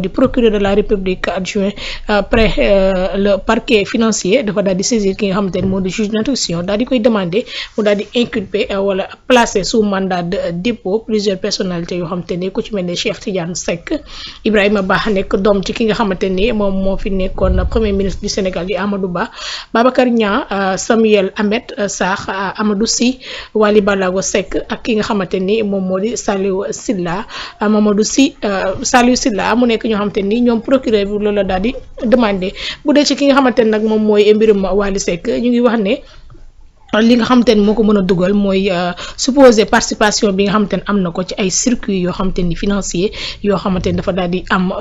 du procureur de la République adjoint près le parquet financier dafa daal di saisir ki nga xamante ne moo di juge d'instruction daal di koy demander mu daal di inculper wala placer sous mandat de dépôt plusieurs personnalités yoo xamante ne ku ci mel ne Cheikh Tidiane Seck Ibrahima Ba nekk doom ci ki nga xamante ni moom moo fi nekkoon premier ministre du Sénégal di Amadou Ba Babacar Niang Samuel Ahmed Sarr Amadou Sy Waly Balago Seck ak ki nga xamante ni moom moo di Saliou Sylla Mamadou Sy Saliou Sylla mu nekk ñoo xamante ni ñoom procureur bi loolu la daal di demandé bu dee ci ki nga xamante ne nag moom mooy mbirum Wally Seck ñu ngi wax ne li nga xamante ne moo ko mën a dugal mooy supposé participation bi nga xamante ne am na ko ci ay circuits yoo xamante ni financier yoo xamante ni dafa daal di am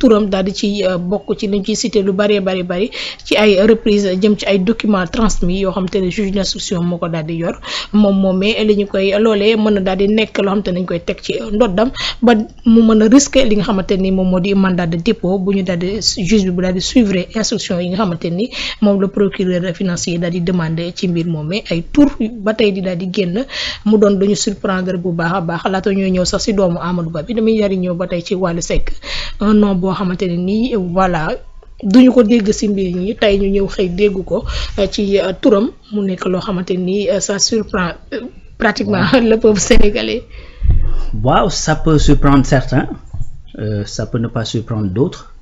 turam daal di ci bokk ci liñ ciy cité lu bëree bëri ci ay reprise jëm ci ay documents transmis yoo xamante ne juge d'instruction moo ko daal di yor moom moomee li ñu koy loolee mën na daal di nekk loo xamante ne dañ koy teg ci ndoddam ba mu mën a risquer li nga xamante ni moom moo di mandat de dépôt bu ñu daal di juge bi bu daal di suivre instruction yi nga xamante ni moom le procureur financier daal di demandé ci mbir moom mais ay tour ba tey di daal di génn mu doon dañu surprendre bu baax a baax laata ñoo ñëw sax si doomu Amadou Ba bi damay yari ñëw ba tey ci Wally Seck un nom boo xamante ne nii voilà duñu ko dégg si mbir ñi tey ñu ñëw xëy dégg ko ci turam mu nekk loo xamante ni ça surprend pratiquement le peuple sénégalais. Waaw, ça peut surprendre certains, ça peut ne pas surprendre d'autres,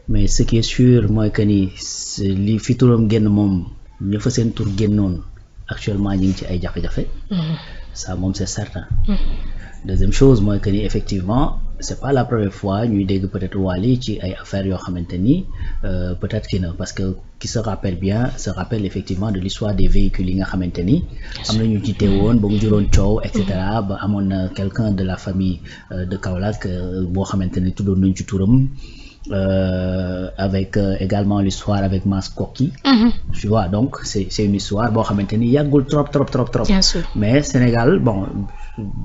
mais ce qui est sûr mooy que ni li fi turam génn moom ñu fa seen tur génnoon actuellement ñu ngi ci ay jafe-jafe. Ça moom c'est certain. Deuxième chose mooy que ni effectivement c'est pas la première fois ñuy dégg peut-être Wally ci ay affaires yoo xamante ni peut-être que parce que qui se rappelle bien se rappelle effectivement de l'histoire des véhicules yi nga xamante ni am na ñu jiite woon ba mu juróon coow et cetera ba amoon na quelqu'un de la famille de Kaolack boo xamante ni tuddoon nañ ci turam. Avec également l'histoire avec Mass Koki. Tu vois, donc c'est une histoire boo xamante ni yàggul trop. Bien sûr. Mais Sénégal bon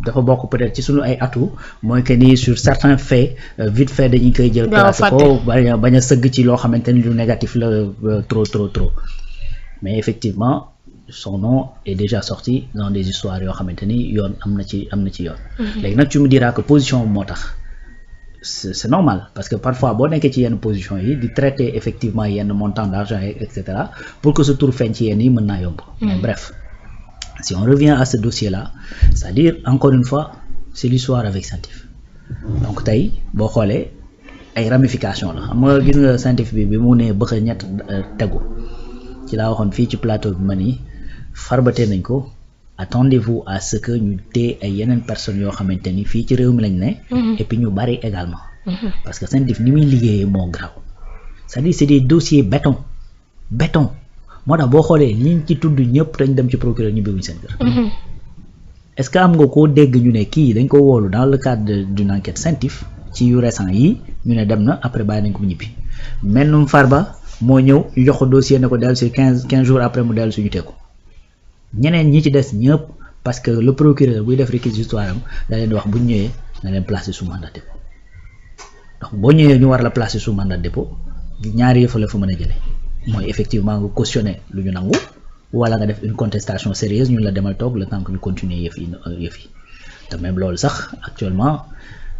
dafa bokk peut-être ci sunu ay atu mooy que ni sur certains faits vite fait dañuy koy jël placé ko bañ a sëgg ci loo xamante ni lu négatif la trop. Mais effectivement son nom est déjà sorti dans des histoires yoo xamante ni yoon am na ci yoon. Léegi nag tu me diras que position moo tax. C'est normal parce que parfois boo nekkee ci yenn position yi di traiter effectivement yenn montant d'argent et cetera pour que ce tour feeñ ci yenn yi mën naa yomb. Mais bref, si on revient à ce dossier-là, c'est-à-dire encore une fois c'est l'histoire avec Centif. Donc tey boo xoolee ay ramifications la xam nga gis nga Centif bi mu ne bëgg a ñett tegu ci laa waxoon fii ci plateau bi ma ni farbatee nañ ko. Attendez-vous à ce que ñu téye ay yeneen personnes yoo xamante ni fii ci réew mi lañ ne. Et puis ñu bari également. Parce que Centif ni muy liggéeyee moo graw c'est-à-dire c'est des dossiers béton moo tax boo xoolee liñ ci tudd ñëpp dañ dem ci procureur ñu bëgguñ seen kër. Est-ce que am nga koo dégg ñu ne kii dañ ko woolu dans le cadre d'une enquête Centif ci yu récent yi ñu ne dem na après bàyyi nañ ko ñibbi mennum Farba moo ñëw ñu jox ko dossier ne ko dellu si 15 jours après mu dellu suñu teg ko ñeneen ñi ci des ñëpp parce que le procureur buy def réquisitoire am da leen di wax bu ñu ñëwee na leen placer sous mandat de dépôt donc boo ñëwee ñu war la placer sous mandat de dépôt ñaari yëf la fa mën a jëlee mooy effectivement nga cautionner lu ñu nangu wala nga def une contestation sérieuse ñu la demal toog le temps que ñu continuer yëf yi te même loolu sax actuellement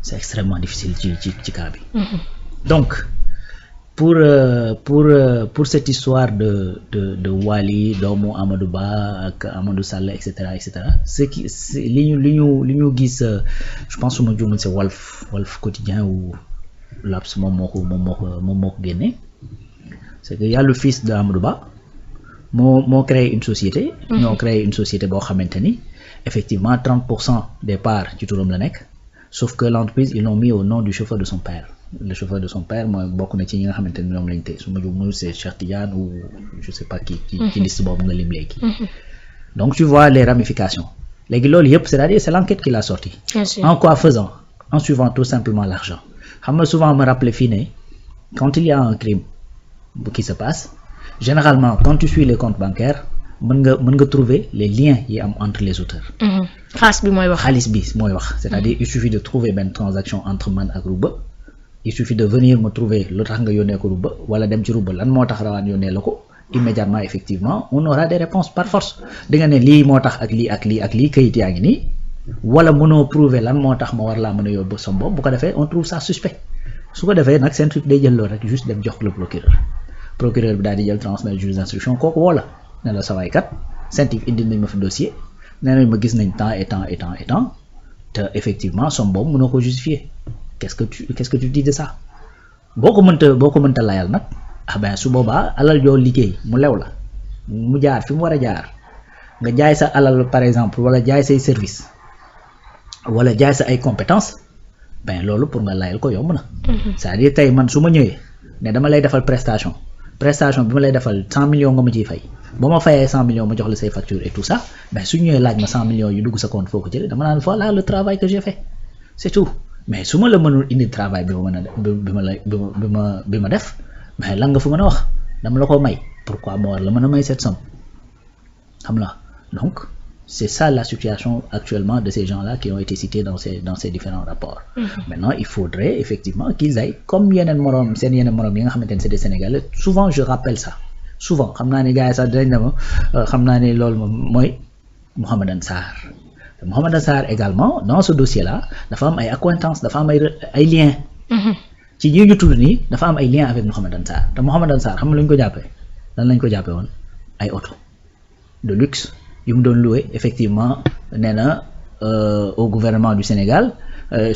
c'est extrêmement difficile ci cas bi. Donc pour cette histoire de Wally doomu Amadou Ba ak Amadou Sall et cetera li ñu gis je pense suma juumul c'est Walf Quotidien ou L'Obs moom moo ko génne c'est que y a le fils de Amadou Ba moo créé une société. ñoo créé une société boo xamante ni effectivement 30% des parts ci turam la nekk sauf que l'entreprise ils l'ont mis au nom du chauffeur de son père. Le chauffeur de son père mooy bokk na ci ñi nga xamante ni ñoom lañ tey su ma juumul c'est Cheikh Tidiane ou je sais pas qui ci liste boobu nga lim léegi. Donc tu vois les ramifications léegi loolu yëpp c'est-à-dire c'est l'enquête qui l'a sorti. En quoi faisant? En suivant tout simplement l'argent. Xam nga souvent me rappeler fii ne quand il y a un crime qui se passe généralement quand tu suis les comptes bancaires mën nga trouver les liens yi am entre les auteurs. xaalis bi mooy wax c'est-à-dire il suffit de trouver benn transaction entre man ak Rouba. Il suffit de venir me trouver lu tax nga yónnee ko Rouba wala dem ci Rouba lan moo tax Rawaan yónnee la ko immédiatement effectivement on aura des réponses par force di nga ne lii moo tax ak lii kayit yaa ngi nii wala mënoo prouver lan moo tax ma war laa mën a yóbbu sa bopp bu ko defee on trouve ça suspect su ko defee nag CENTIF day jël loolu rek juste dem jox le procureur bi daal di jël transmettre juge d'instruction kooku woo la ne la sawaay kat CENTIF indi nañ ma fi dossier nee nañ ma gis nañ temps et temps te effectivement somme boobu mënoo ko justifier qu'est-ce que tu dis de ça boo ko mënta layal nag ben su boobaa alal joo liggéey mu lew la mu jaar fi mu war a jaar nga jaay sa alal par exemple wala jaay say service wala jaay sa ay compétences ben loolu pour nga layal ko yomb na. c'est-à-dire tey man su ma ñëwee ne dama lay defal prestation bi ma lay defal 100 millions nga ma ciy fay ba ma fayee 100 millions ma jox la say factures et tout ça ben su ñëwee laaj ma 100 millions yu dugg sa compte foo ko jëlee dama naan voilà le travail que j'ai fait c'est tout mais su ma la mënul indi travail bi ma def mais lan nga fa mën a wax dama la ko may pourquoi ma war la mën a may cette somme xam la donc c'est ça la situation actuellement de ces gens-là qui ont été cités dans ces différents rapports. Maintenant il faudrait effectivement qu'ils aillent comme yeneen moroom yi nga xamante ne c'est des Sénégalais souvent je rappelle ça souvent xam naa ne gars yi sax dinañ ne ma xam naa ne loolu moom mooy Mouhamadan Sarr également dans ce dossier-là dafa am ay accointances dafa am ay liens. ci ñi ñu tudd nii dafa am ay liens avec Mouhamadan Sarr te Mouhamadan Sarr xam nga lu ñu ko jàppee lan lañ ko jàppee woon ay auto de luxe yu mu doon loué effectivement nee na au gouvernement du Sénégal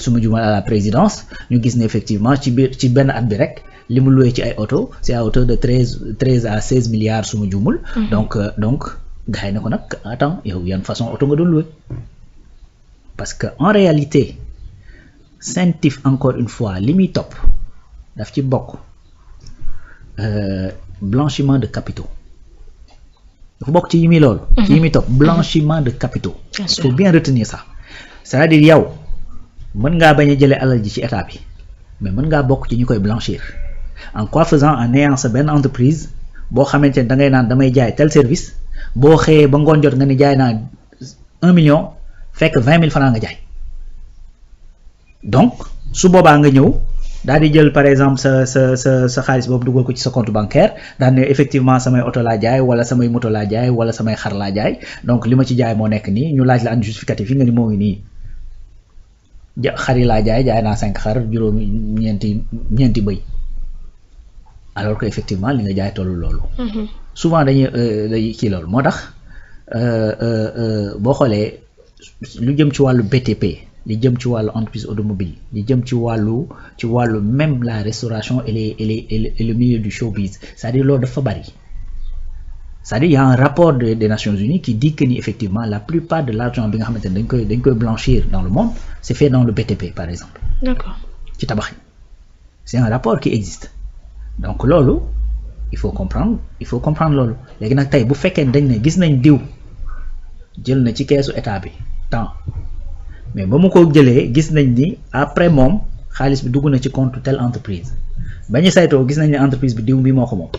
su ma jumal à la présidence ñu gis ne effectivement ci benn at bi rek li mu loué ci ay auto c'est à hauteur de 13 à 16 milliards su ma jumul donc gars yi ne ko nag attends yow yan façon auto nga doon loué parce que en réalité CENTIF encore une fois li muy topp daf ci bokk blanchiment de capitaux dafa bokk ci yi muy loolu ci yi muy topp blanchiment de capitaux il faut bien retenir ça c'est-à-dire yow mën ngaa bañ a jëlee alal ji ci état bi mais mën ngaa bokk ci ñu koy blanchir en quoi faisant en ayant sa benn entreprise boo xamante ne da ngay naan damay jaay tel service boo xëyee ba ngoon jot nga ni jaay naa 1 million fekk 20 000 francs nga jaay donc su boobaa nga ñëw daal di jël par exemple sa xaalis boobu dugal ko ci sa compte bancaire daal ne effectivement samay oto laa jaay wala samay moto laa jaay wala samay xar laa jaay donc li ma ci jaay moo nekk nii ñu laaj la an justificatif yi nga ni moo ngi nii xar yi laa jaay naa 5 xar juróomi ñeenti bëy alors que effectivement li nga jaay tollu loolu souvent dañuy kii loolu moo tax boo xoolee lu jëm ci wàllu BTP li jëm ci wàllu entreprise automobile li jëm ci wàllu même la restauration et le milieu du showbiz c'est-à-dire loolu dafa bari c'est-à-dire il y a un rapport des Nations Unies qui dit que ni effectivement la plupart de l'argent bi nga xamante ne dañ koy blanchir dans le monde c'est fait dans le BTP par exemple. D'accord. ci tabax yi c'est un rapport qui existe donc loolu il faut comprendre loolu léegi nag tey bu fekkee dañ ne gis nañ diw jël na ci keesu état bi temps mais ba mu ko jëlee gis nañ ni après moom xaalis bi dugg na ci compte telle entreprise ba ñu saytoo gis nañ ne entreprise bi diw bi moo ko moom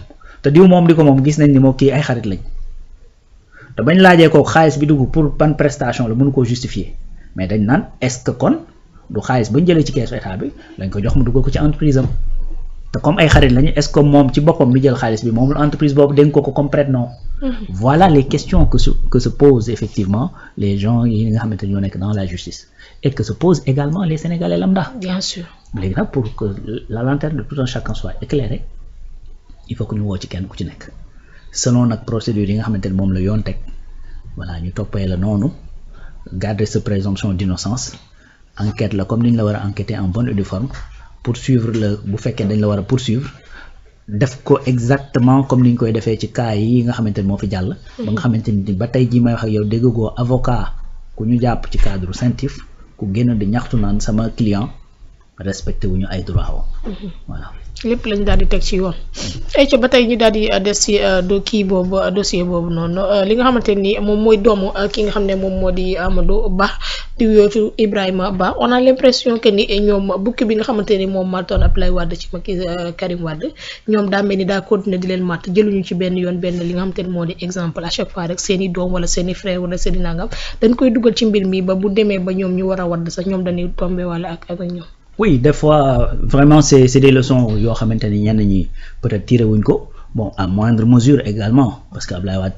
te diw moom di ko moom gis nañ ni moo kii ay xarit lañ te bañ laajee ko xaalis bi dugg pour ban prestation la mënu koo justifier mais dañ naan est-ce que kon du xaalis bañ jëlee ci keesu état bi lañ ko jox mu duggal ko ci entreprise am te comme ay xarit lañu est-ce que moom ci boppam mi jël xaalis bi moom entreprise boobu dénk ko comme prête non. Voilà les questions que se posent effectivement les gens yi nga xamante ñoo nekk dans la justice et que se posent également les Sénégalais lambda. Bien sûr. léegi nag pour que la lanterne de tout un chacun soit éclairée il faut que ñu woo ci kenn ku ci nekk selon nag procédure yi nga xamante ne moom la yoon teg voilà ñu toppee la noonu garder sa présomption d'innocence enquête la comme ni ñu la war a enquêter en bonne et due forme poursuivre la bu fekkee dañ la war a poursuivre def ko exactement comme ni ñu koy defee ci cas yi nga xamante ni moo fi jàll. ba nga xamante ni ba tey jii may wax ak yow déggoo avocat ku ñu jàpp ci cadre CENTIF ku génn di ñaxtu naan sama client respecté wu ñu ay droit wam voilà. lépp lañ daal di teg ci yoon. ay ca ba tey ñu daal di des ci dossier boobu noonu li nga xamante ni moom mooy doomu ki nga xam ne moom moo di Amadou Ba di yootu Ibrahima Ba on a l'impression que ni ñoom bukki bi nga xamante ni moom matoon Abdoulaye Wade ci Macky Karim Wade ñoom daa mel ni daa continuer di leen matt jëluñu ci benn yoon benn li nga xamante ni moo di exemple à chaque fois rek seen i doom wala seen i frère wala seen i nangam dañ koy dugal ci mbir mi ba bu demee ba ñoom ñu war a wadd sax ñoom dañuy tombé wala ak ñoom. Oui, des fois vraiment c'est des leçons yoo xamante ni ñenn ñi peut-être tiré wuñ ko bon à moindre mesure également parce que Abdoulaye Wade